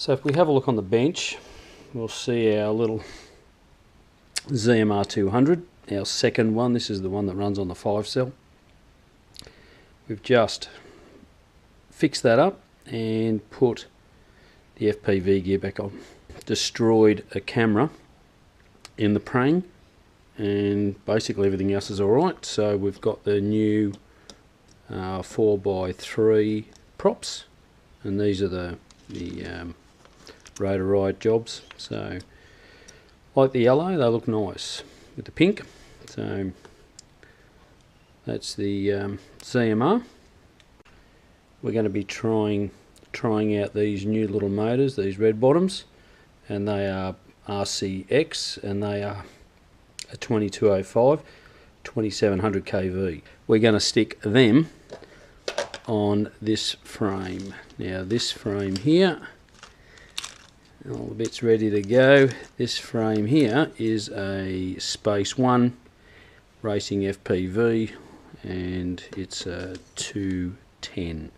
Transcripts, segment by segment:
So if we have a look on the bench, we'll see our little ZMR 200, our second one. This is the one that runs on the 5-cell. We've just fixed that up and put the FPV gear back on. Destroyed a camera in the prang, and basically everything else is alright. So we've got the new 4x3 props, and these are the Rotor Riot jobs. So like the yellow, they look nice with the pink. So that's the ZMR. We're going to be trying out these new little motors, these red bottoms, and they are RCX, and they are a 2205 2700 kV. We're going to stick them on this frame. Now this frame here, all the bits ready to go. This frame here is a Space One Racing FPV, and it's a 210.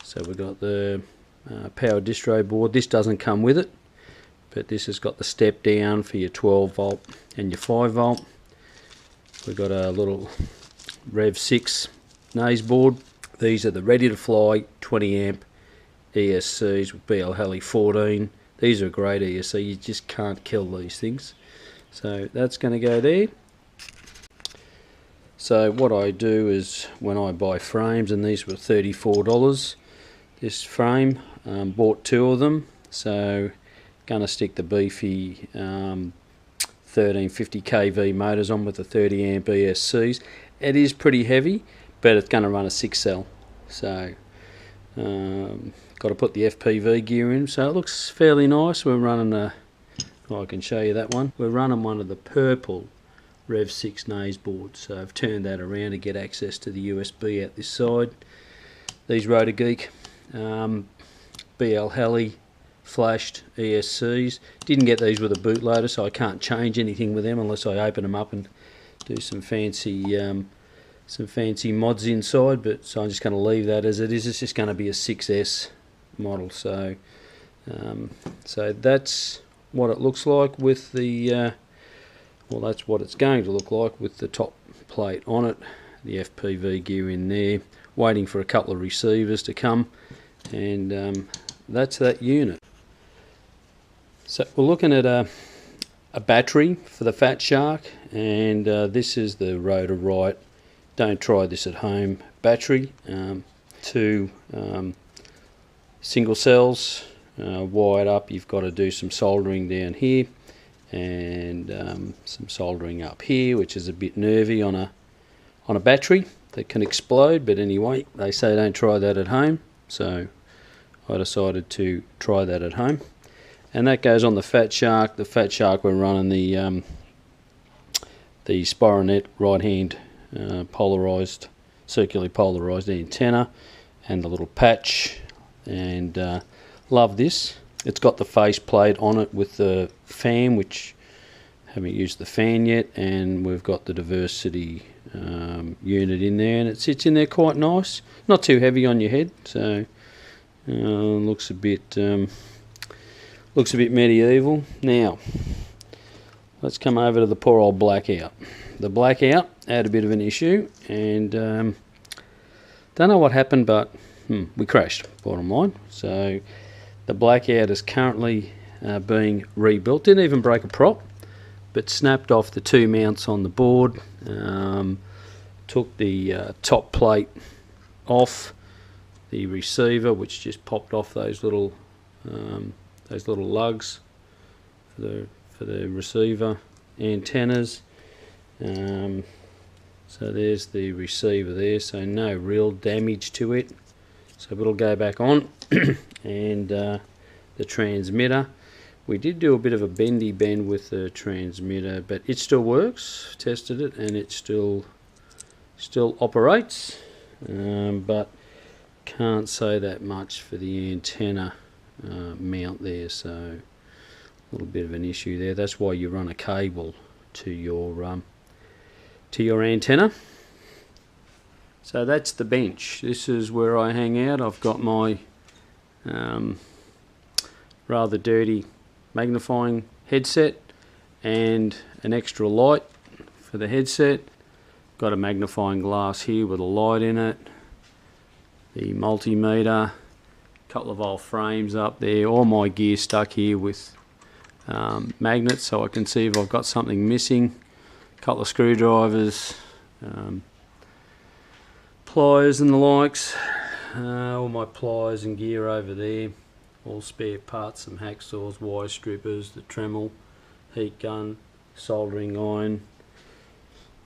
So we've got the power distro board. This doesn't come with it, but this has got the step down for your 12 volt and your 5 volt. We've got a little Rev 6 nose board. These are the ready to fly 20 amp ESCs with BL Heli 14. These are a great ESC, you just can't kill these things. So that's going to go there. So what I do is, when I buy frames, and these were $34, this frame, bought 2 of them. So going to stick the beefy 1350 kV motors on with the 30 amp ESCs. It is pretty heavy, but it's going to run a 6-cell. So got to put the FPV gear in, so it looks fairly nice. We're running I can show you that one. We're running one of the purple Rev 6 nose boards, so I've turned that around to get access to the USB out this side. These Rotor Geek BL Heli flashed ESCs. Didn't get these with a bootloader, so I can't change anything with them unless I open them up and do some fancy mods inside. But so I'm just going to leave that as it is. It's just going to be a 6S model. So so that's what it looks like with the well, that's what it's going to look like with the top plate on it, the FPV gear in there, waiting for a couple of receivers to come, and that's that unit. So we're looking at a battery for the Fat Shark, and this is the Rotor Riot Don't Try This at Home battery. 2 single cells wired up. You've got to do some soldering down here and some soldering up here, which is a bit nervy on a battery that can explode. But anyway, they say don't try that at home, so I decided to try that at home. And that goes on the Fat Shark. The Fat Shark, we're running the Spironet right-hand polarized, circularly polarized antenna, and the little patch, and love this. It's got the face plate on it with the fan, which haven't used the fan yet, and we've got the diversity unit in there, and it sits in there quite nice. Not too heavy on your head, so looks a bit medieval. Now let's come over to the poor old blackout. The blackout had a bit of an issue, and don't know what happened, but we crashed, bottom line. So the blackout is currently being rebuilt. Didn't even break a prop, but snapped off the 2 mounts on the board. Took the top plate off the receiver, which just popped off those little lugs for the receiver antennas. So there's the receiver there, so no real damage to it. So it'll go back on. And the transmitter, we did do a bit of a bendy bend with the transmitter, but it still works. Tested it, and it still operates, but can't say that much for the antenna mount there. So a little bit of an issue there. That's why you run a cable to your antenna. So that's the bench. This is where I hang out. I've got my rather dirty magnifying headset and an extra light for the headset. Got a magnifying glass here with a light in it, the multimeter, couple of old frames up there, all my gear stuck here with magnets so I can see if I've got something missing, couple of screwdrivers, pliers and the likes, all my pliers and gear over there, all spare parts, some hacksaws, wire strippers, the Dremel, heat gun, soldering iron,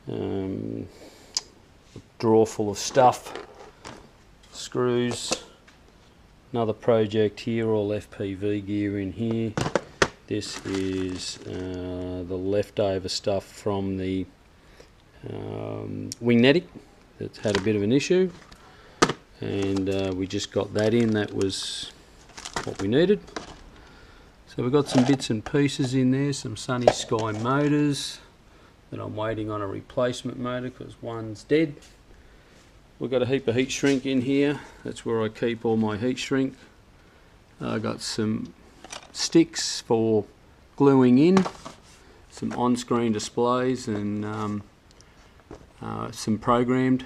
a drawer full of stuff, screws, another project here, all FPV gear in here. This is the leftover stuff from the Wingnetic that's had a bit of an issue, and we just got that in. That was what we needed. So we've got some bits and pieces in there, some Sunny Sky motors that I'm waiting on a replacement motor because one's dead. We've got a heap of heat shrink in here. That's where I keep all my heat shrink. I got some sticks for gluing in, some on-screen displays, and some programmed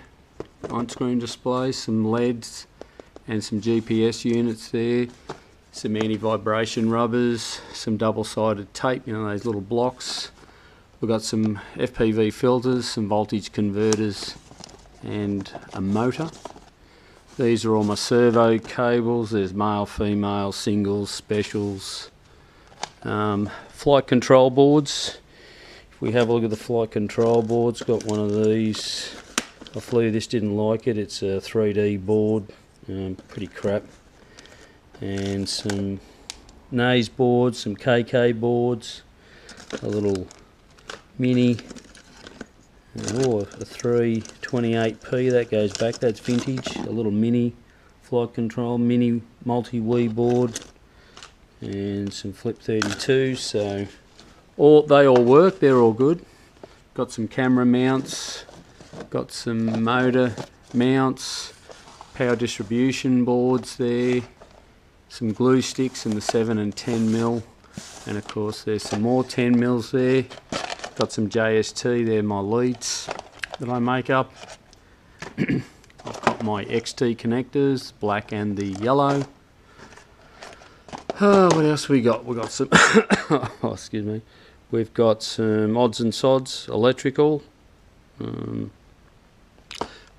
on-screen displays, some LEDs and some GPS units there, some anti-vibration rubbers, some double-sided tape, you know, those little blocks. We've got some FPV filters, some voltage converters and a motor. These are all my servo cables. There's male, female, singles, specials, flight control boards. If we have a look at the flight control boards, got one of these. Hopefully this didn't like it. It's a 3D board, pretty crap. And some Naze boards, some KK boards, a little mini, oh, a 328p, that goes back, that's vintage, a little mini flight control, mini multi-Wii board, and some Flip 32s, so they all work, they're all good. Got some camera mounts, got some motor mounts, power distribution boards there, some glue sticks in the 7 and 10 mil, and of course there's some more 10 mils there. Got some JST, they're my leads that I make up. I've got my XT connectors, black and the yellow. What else we got? We got some oh, excuse me. We've got some odds and sods electrical.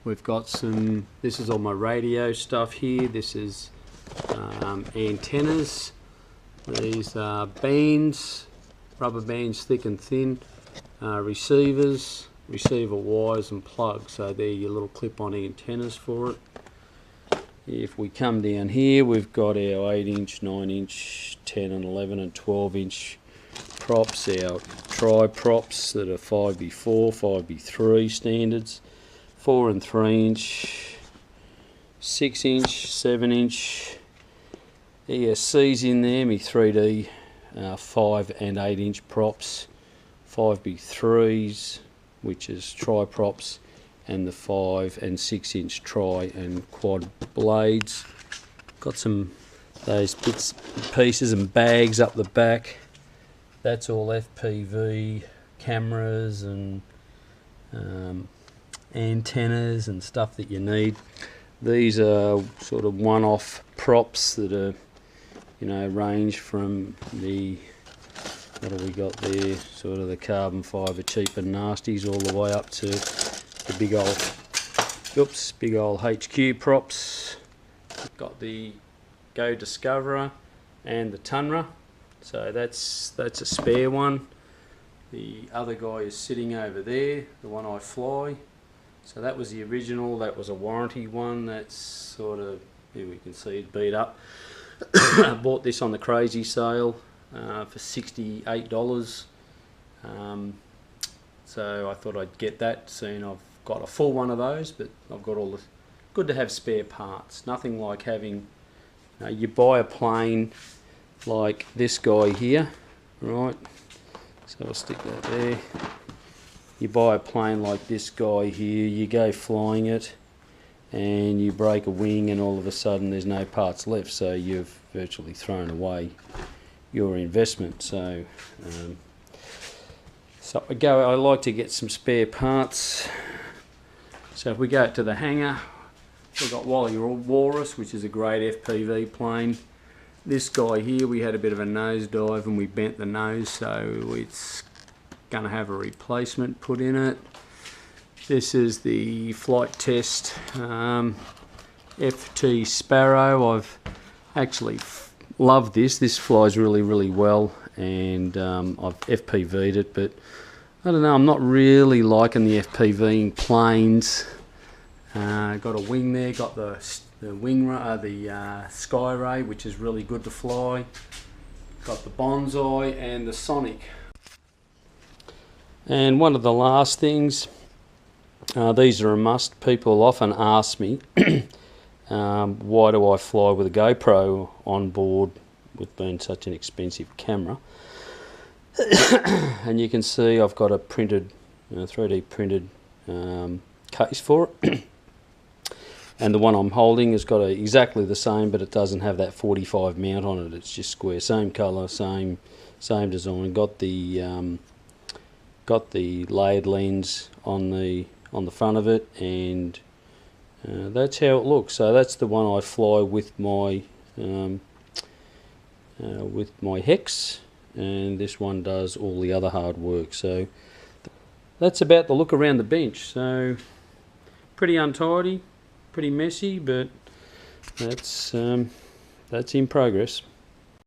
We've got some, this is all my radio stuff here. This is antennas. These are bands, rubber bands, thick and thin. Receivers, receiver wires and plugs, so they're your little clip-on antennas for it. If we come down here, we've got our 8-inch, 9-inch, 10 and 11 and 12-inch props, our tri-props that are 5x4, 5x3 standards, 4 and 3-inch, 6-inch, 7-inch, ESCs in there, me 3D 5 and 8-inch props, 5x3s, which is tri-props, and the 5 and 6-inch tri and quad blades. Got some those bits and pieces and bags up the back. That's all FPV cameras and antennas and stuff that you need. These are sort of one-off props that are, you know, range from the, what have we got there, sort of the carbon fibre cheap and nasties all the way up to the big old HQ props. We've got the Go Discoverer and the Tundra, so that's a spare one. The other guy is sitting over there, the one I fly. So that was the original, that was a warranty one. That's sort of, here we can see it beat up. I bought this on the crazy sale for $68. So I thought I'd get that, seeing I've got a full one of those, but I've got all the, good to have spare parts. Nothing like having, you buy a plane like this guy here, right? So I'll stick that there. You buy a plane like this guy here, you go flying it, and you break a wing and all of a sudden there's no parts left, so you've virtually thrown away your investment. So I like to get some spare parts. So if we go to the hangar, we've got Wally Walrus, which is a great FPV plane. This guy here, we had a bit of a nosedive and we bent the nose, so it's going to have a replacement put in it. This is the flight test FT Sparrow. I've actually loved this. This flies really, really well, and I've FPV'd it, but I don't know, I'm not really liking the FPVing planes. Got a wing there, got the Skyray, which is really good to fly. Got the Bonsai and the Sonic. And one of the last things, these are a must. People often ask me, why do I fly with a GoPro on board with being such an expensive camera? And you can see I've got a printed, 3D printed case for it. And the one I'm holding has got exactly the same, but it doesn't have that 45 mount on it. It's just square, same colour, same design. Got the layered lens on the front of it, and that's how it looks. So that's the one I fly with my Hex, and this one does all the other hard work. So that's about the look around the bench. So pretty untidy, pretty messy, but that's in progress.